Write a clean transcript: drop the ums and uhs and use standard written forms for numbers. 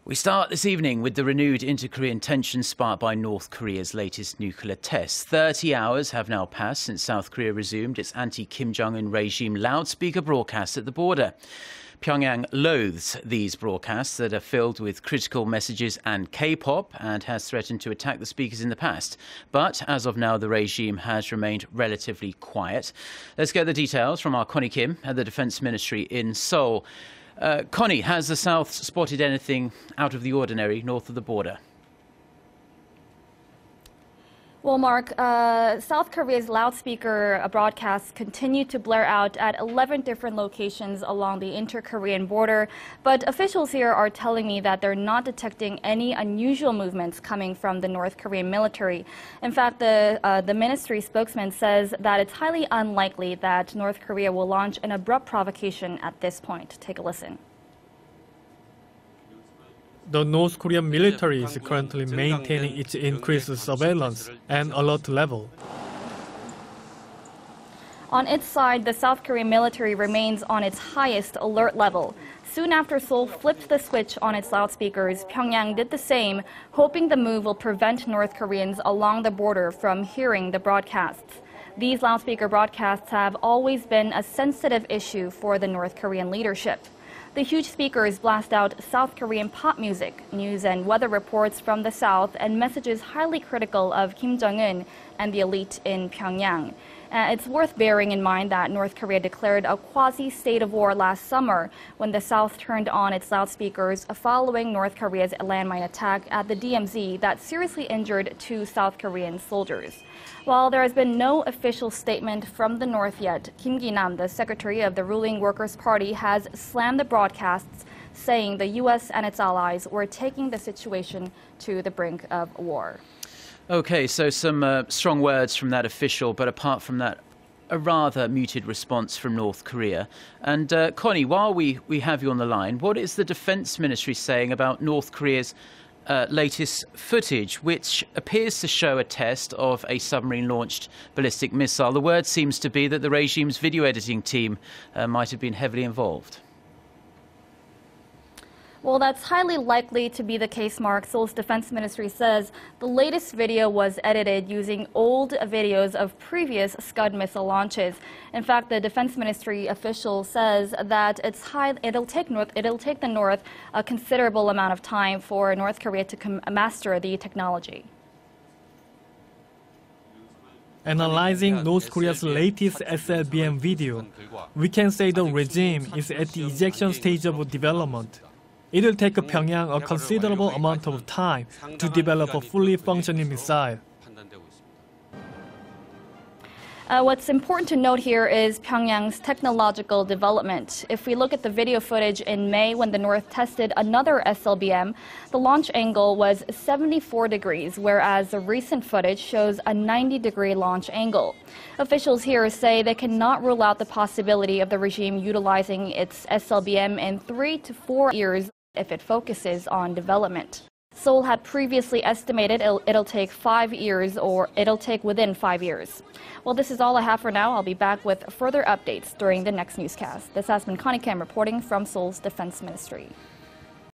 We start this evening with the renewed inter-Korean tension sparked by North Korea's latest nuclear tests. 30 hours have now passed since South Korea resumed its anti-Kim Jong-un regime loudspeaker broadcasts at the border. Pyongyang loathes these broadcasts that are filled with critical messages and K-pop and has threatened to attack the speakers in the past. But as of now, the regime has remained relatively quiet. Let's get the details from our Connie Kim at the Defense Ministry in Seoul. Connie, has the South spotted anything out of the ordinary north of the border? Well, Mark, South Korea's loudspeaker broadcasts continue to blare out at 11 different locations along the inter-Korean border, but officials here are telling me that they're not detecting any unusual movements coming from the North Korean military. In fact, the ministry spokesman says that it's highly unlikely that North Korea will launch an abrupt provocation at this point. Take a listen. The North Korean military is currently maintaining its increased surveillance and alert level. On its side, the South Korean military remains on its highest alert level. Soon after Seoul flipped the switch on its loudspeakers, Pyongyang did the same, hoping the move will prevent North Koreans along the border from hearing the broadcasts. These loudspeaker broadcasts have always been a sensitive issue for the North Korean leadership. The huge speakers blast out South Korean pop music, news and weather reports from the South, and messages highly critical of Kim Jong-un and the elite in Pyongyang. It's worth bearing in mind that North Korea declared a quasi-state of war last summer when the South turned on its loudspeakers following North Korea's landmine attack at the DMZ that seriously injured 2 South Korean soldiers. While there has been no official statement from the North yet, Kim Gi-nam, the secretary of the ruling Workers' Party, has slammed the broadcasts, saying the U.S. and its allies were taking the situation to the brink of war. OK, so some strong words from that official, but apart from that, a rather muted response from North Korea. And Connie, while we have you on the line, what is the Defense Ministry saying about North Korea's latest footage, which appears to show a test of a submarine-launched ballistic missile? The word seems to be that the regime's video editing team might have been heavily involved. Well, that's highly likely to be the case, Mark. Seoul's defense ministry says the latest video was edited using old videos of previous Scud missile launches. In fact, the defense ministry official says that it'll take the North a considerable amount of time for North Korea to master the technology. Analyzing North Korea's latest SLBM video, we can say the regime is at the ejection stage of development. It will take Pyongyang a considerable amount of time to develop a fully functioning missile. What's important to note here is Pyongyang's technological development. If we look at the video footage in May when the North tested another SLBM, the launch angle was 74 degrees, whereas the recent footage shows a 90-degree launch angle. Officials here say they cannot rule out the possibility of the regime utilizing its SLBM in 3 to 4 years if it focuses on development. Seoul had previously estimated it'll take 5 years, or it'll take within 5 years. Well, this is all I have for now. I'll be back with further updates during the next newscast. This has been Connie Kim reporting from Seoul's Defense Ministry.